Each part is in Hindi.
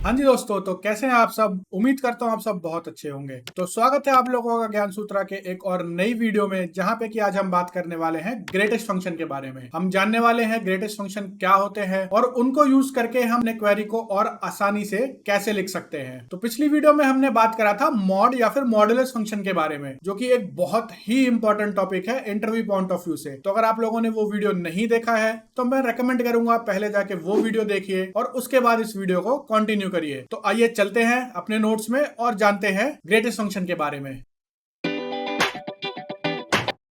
हाँ जी दोस्तों, तो कैसे हैं आप सब। उम्मीद करता हूँ आप सब बहुत अच्छे होंगे। तो स्वागत है आप लोगों का ज्ञान सूत्रा के एक और नई वीडियो में, जहाँ पे कि आज हम बात करने वाले हैं ग्रेटेस्ट फंक्शन के बारे में। हम जानने वाले हैं ग्रेटेस्ट फंक्शन क्या होते हैं और उनको यूज करके हम अपने क्वेरी को और आसानी से कैसे लिख सकते हैं। तो पिछली वीडियो में हमने बात करा था मॉड या फिर मॉडुलस फंक्शन के बारे में, जो कि एक बहुत ही इंपॉर्टेंट टॉपिक है इंटरव्यू पॉइंट ऑफ व्यू से। तो अगर आप लोगों ने वो वीडियो नहीं देखा है तो मैं रेकमेंड करूंगा पहले जाके वो वीडियो देखिए और उसके बाद इस वीडियो को कंटिन्यू करिए। तो आइए चलते हैं अपने नोट्स में और जानते हैं ग्रेटेस्ट फंक्शन के बारे में।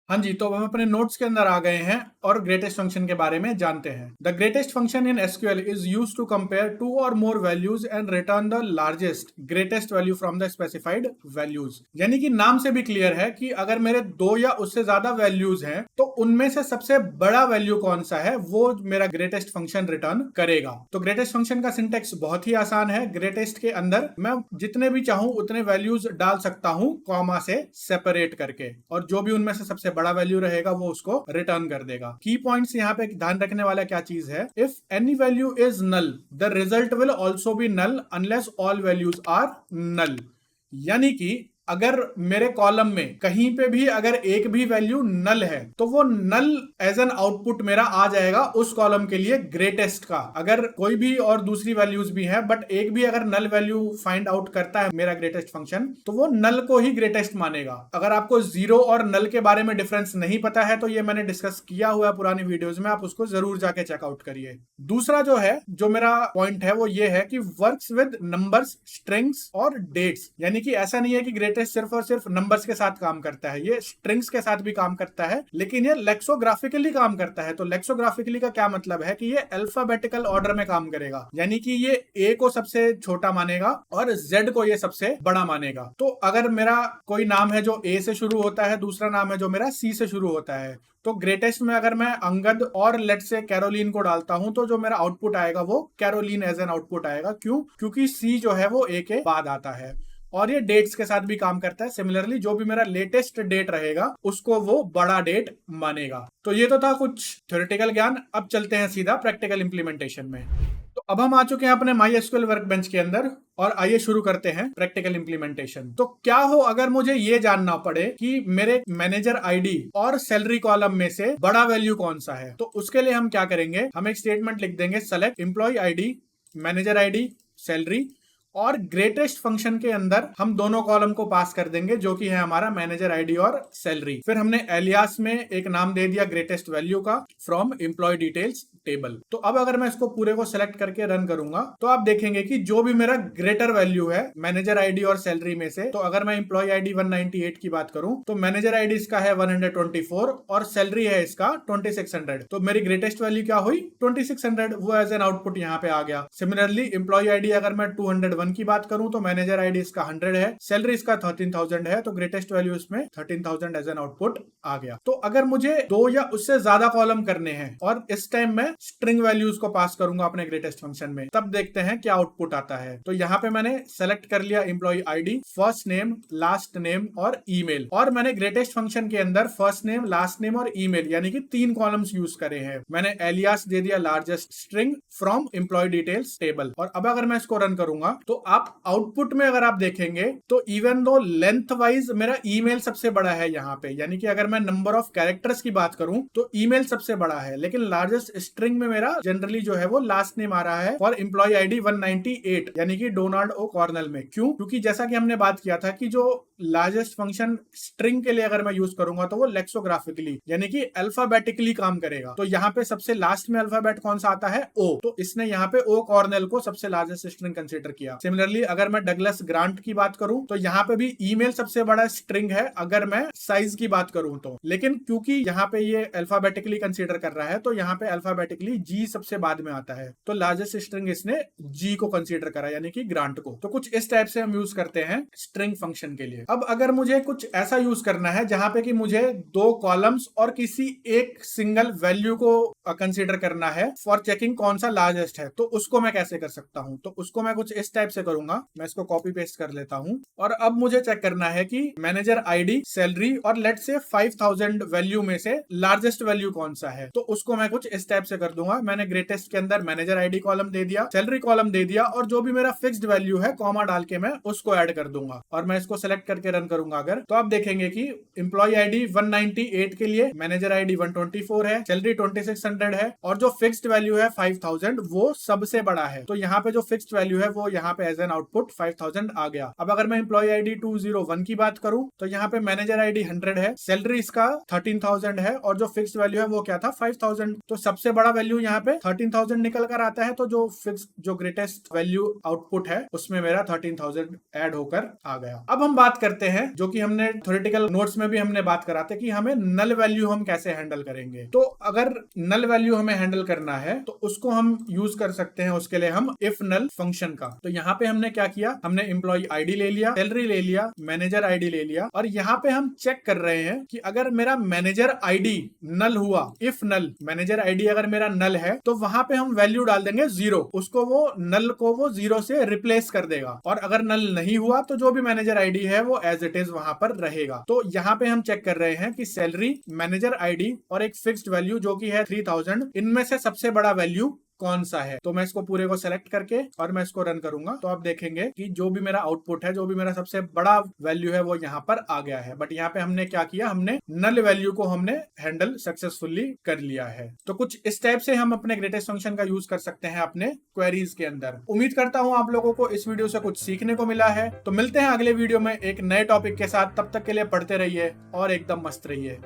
हाँ जी, तो हम अपने नोट्स के अंदर आ गए हैं और ग्रेटेस्ट फंक्शन के बारे में जानते हैं। The greatest function in SQL is used to compare two or more values and return the largest greatest value from the specified values. यानी कि नाम से भी क्लियर है कि अगर मेरे दो या उससे ज्यादा वैल्यूज हैं तो उनमें से सबसे बड़ा वैल्यू कौन सा है वो मेरा ग्रेटेस्ट फंक्शन रिटर्न करेगा। तो ग्रेटेस्ट फंक्शन का सिंटेक्स बहुत ही आसान है। ग्रेटेस्ट के अंदर मैं जितने भी चाहूं उतने वैल्यूज डाल सकता हूं कॉमा से सेपरेट करके, और जो भी उनमें से सबसे बड़ा वैल्यू रहेगा वो उसको रिटर्न कर देगा। की पॉइंट्स यहाँ पे ध्यान रखने वाला क्या चीज है, if any value is null the result will also be null unless all values are null. यानी कि अगर मेरे कॉलम में कहीं पे भी अगर एक भी वैल्यू नल है तो वो नल एज एन आउटपुट मेरा आ जाएगा उस कॉलम के लिए ग्रेटेस्ट का। अगर कोई भी और दूसरी वैल्यूज भी है बट एक भी अगर नल वैल्यू फाइंड आउट करता है मेरा ग्रेटेस्ट फंक्शन तो वो नल को ही ग्रेटेस्ट मानेगा। अगर आपको जीरो और नल के बारे में डिफरेंस नहीं पता है तो ये मैंने डिस्कस किया हुआ है पुरानी वीडियोज में, आप उसको जरूर जाके चेकआउट करिए। दूसरा जो मेरा पॉइंट है वो ये है कि वर्क्स विद नंबर्स, स्ट्रिंग्स और डेट्स। यानी कि ऐसा नहीं है कि ग्रेटेस्ट सिर्फ और सिर्फ नंबर्स के साथ काम करता है, ये स्ट्रिंग्स के साथ भी काम करता है, लेकिन ये लेक्सोग्राफिकली काम करता है। तो लेक्सोग्राफिकली का क्या मतलब है कि ये अल्फाबेटिकल ऑर्डर में काम करेगा। यानी कि ये ए को सबसे छोटा मानेगा और जेड को ये सबसे बड़ा मानेगा। तो अगर मेरा कोई नाम है जो ए से शुरू होता है, दूसरा नाम है जो मेरा सी से शुरू होता है, तो ग्रेटेस्ट में अगर मैं अंगद और लेट से कैरोलीन को डालता हूं तो जो मेरा आउटपुट आएगा वो कैरोलीन एज एन आउटपुट आएगा। क्यों? क्योंकि सी जो है वो ए के बाद आता है। और ये डेट्स के साथ भी काम करता है। सिमिलरली जो भी मेरा लेटेस्ट डेट रहेगा उसको वो बड़ा डेट मानेगा। तो ये तो था कुछ थ्योरेटिकल ज्ञान। अब चलते हैं सीधा प्रैक्टिकल इंप्लीमेंटेशन में। तो अब हम आ चुके हैं अपने MySQL वर्कबेंच के अंदर और आइए शुरू करते हैं प्रैक्टिकल इंप्लीमेंटेशन। तो क्या हो अगर मुझे ये जानना पड़े कि मेरे मैनेजर आईडी और सैलरी कॉलम में से बड़ा वैल्यू कौन सा है, तो उसके लिए हम क्या करेंगे, हम एक स्टेटमेंट लिख देंगे, select employ ID, manager ID, salary, और ग्रेटेस्ट फंक्शन के अंदर हम दोनों कॉलम को पास कर देंगे जो कि है हमारा मैनेजर आईडी और सैलरी। फिर हमने एलियास में एक नाम दे दिया ग्रेटेस्ट वैल्यू का, फ्रॉम एम्प्लॉय डिटेल्स टेबल। तो अब अगर मैं इसको पूरे को सिलेक्ट करके रन करूंगा तो आप देखेंगे कि जो भी मेरा ग्रेटर वैल्यू है मैनेजर आईडी और सैलरी में से, तो अगर मैं एम्प्लॉय आईडी 198 की बात करूं तो मैनेजर आईडी इसका है 124 और सैलरी है इसका 2600। तो मेरी ग्रेटेस्ट वैल्यू क्या हुई? 2600। वो एज एन आउटपुट यहाँ पे आ गया। सिमिलरली एम्प्लॉय आईडी अगर मैं 201 की बात करूं तो मैनेजर आईडी इसका 100 है, सैलरी इसका 13000 है, तो ग्रेटेस्ट वैल्यू इसमें 13000 एज एन आउटपुट आ गया। तो अगर मुझे दो या उससे ज्यादा कॉलम करने हैं और इस टाइम मैं स्ट्रिंग वैल्यूज को पास करूंगा अपने ग्रेटेस्ट फंक्शन में, तब देखते हैं क्या आउटपुट आता है। तो यहाँ पे मैंने सेलेक्ट कर लिया employ ID, first name, last name और ईमेल, और मैंने ग्रेटेस्ट फंक्शन के अंदर फर्स्ट नेम, लास्ट नेम और ईमेल यानी कि 3 कॉलम्स यूज करे हैं। मैंने एलियास दे दिया largest string from employ details table. और अब अगर मैं इसको रन करूंगा तो आप आउटपुट में अगर आप देखेंगे तो इवन दो लेंथ वाइज मेरा ईमेल सबसे बड़ा है यहाँ पे, यानी कि अगर मैं नंबर ऑफ कैरेक्टर्स की बात करूं तो ईमेल सबसे बड़ा है, लेकिन लार्जेस्ट स्ट्रिंग में मेरा जनरली जो है वो लास्ट नेम आ रहा है फॉर एम्प्लॉय आईडी 198 यानी कि डोनाल्ड ओ कॉर्नल में। क्यों? क्योंकि जैसा कि हमने बात किया था कि जो लार्जेस्ट फंक्शन स्ट्रिंग के लिए अगर मैं यूज करूंगा तो वो लेक्सोग्राफिकली यानी कि अल्फाबेटिकली काम करेगा। तो यहाँ पे सबसे लास्ट में अल्फाबेट कौन सा आता है? ओ। तो इसने यहाँ पे ओ कॉर्नल को सबसे लार्जेस्ट स्ट्रिंग कंसीडर किया। सिमिलरली अगर मैं डगलस ग्रांट की बात करूं तो यहाँ पे भी ईमेल सबसे बड़ा स्ट्रिंग है अगर मैं साइज की बात करूं तो, लेकिन क्योंकि यहाँ पे ये अल्फाबेटिकली कंसीडर कर रहा है तो यहाँ पे अल्फाबेटिकली जी सबसे बाद में आता है, तो लार्जेस्ट स्ट्रिंग इसने जी को कंसीडर करा यानी कि ग्रांट को। तो कुछ इस टाइप से हम यूज करते हैं स्ट्रिंग फंक्शन के लिए। अब अगर मुझे कुछ ऐसा यूज करना है जहां पे कि मुझे दो कॉलम्स और किसी एक सिंगल वैल्यू को कंसीडर करना है फॉर चेकिंग कौन सा लार्जेस्ट है, तो उसको मैं कैसे कर सकता हूं? तो उसको मैं कुछ इस टाइप से करूंगा। मैं इसको कॉपी पेस्ट कर लेता हूं और अब मुझे चेक करना है कि मैनेजर आईडी, सैलरी और लेट से 5000 वैल्यू में से लार्जेस्ट वैल्यू कौन सा है। तो उसको मैं कुछ इस टाइप से कर दूंगा। मैंने ग्रेटेस्ट के अंदर मैनेजर आईडी कॉलम दे दिया, सैलरी कॉलम दे दिया और जो भी मेरा फिक्स्ड वैल्यू है कॉमा डाल के मैं उसको ऐड कर दूंगा और मैं इसको सेलेक्ट करके रन करूंगा अगर, तो आप देखेंगे कि एम्प्लॉय आईडी 198 के लिए मैनेजर आईडी 124 है, सैलरी 2600 है और जो फिक्स्ड वैल्यू है 5000 वो सबसे बड़ा है। तो यहाँ पे जो फिक्स्ड वैल्यू है वो यहाँ पे एज एन आउटपुट 5000 आ गया। अब अगर मैं एम्प्लॉय आईडी 201 की बात करूं तो यहाँ पे मैनेजर आईडी 100 है, सैलरी इसका 13000 है और जो फिक्स्ड वैल्यू है वो क्या था 5000। तो सबसे बड़ा वैल्यू यहाँ पे 13000 निकल कर आता है। तो जो फिक्स जो ग्रेटेस्ट वैल्यू आउटपुट है उसमें मेरा 13000 ऐड होकर आ गया। अब हम बात करते हैं जो कि हमने थ्योरेटिकल नोट्स में भी हमने बात करा था कि हमें नल वैल्यू हम कैसे हैंडल करेंगे। तो अगर नल वैल्यू हमें हैंडल करना है तो उसको हम यूज कर सकते हैं उसके लिए हम इफ नल फंक्शन का। तो यहाँ पे हमने क्या किया, हमने एम्प्लॉय आईडी ले लिया, सैलरी ले लिया, मैनेजर आईडी ले लिया और यहाँ पे हम चेक कर रहे हैं कि अगर मेरा मैनेजर आईडी नल हुआ, इफ नल मैनेजर आईडी अगर मेरा नल है तो वहां पे हम वैल्यू डाल देंगे 0, उसको वो नल को वो 0 से रिप्लेस कर देगा। और अगर नल नहीं हुआ तो जो भी मैनेजर आईडी है वो एज इट इज वहां पर रहेगा। तो यहाँ पे हम चेक कर रहे हैं कि सैलरी, मैनेजर आईडी और एक फिक्स्ड वैल्यू जो कि है 3000, इनमें से सबसे बड़ा वैल्यू कौन सा है। तो मैं इसको पूरे को सेलेक्ट करके और मैं इसको रन करूंगा तो आप देखेंगे कि जो भी मेरा आउटपुट है, जो भी मेरा सबसे बड़ा वैल्यू है वो यहाँ पर आ गया है। बट यहाँ पे हमने क्या किया, हमने नल वैल्यू को हमने हैंडल सक्सेसफुली कर लिया है। तो कुछ इस टाइप से हम अपने ग्रेटेस्ट फंक्शन का यूज कर सकते हैं अपने क्वेरीज के अंदर। उम्मीद करता हूं आप लोगों को इस वीडियो से कुछ सीखने को मिला है। तो मिलते हैं अगले वीडियो में एक नए टॉपिक के साथ। तब तक के लिए पढ़ते रहिए और एकदम मस्त रहिए।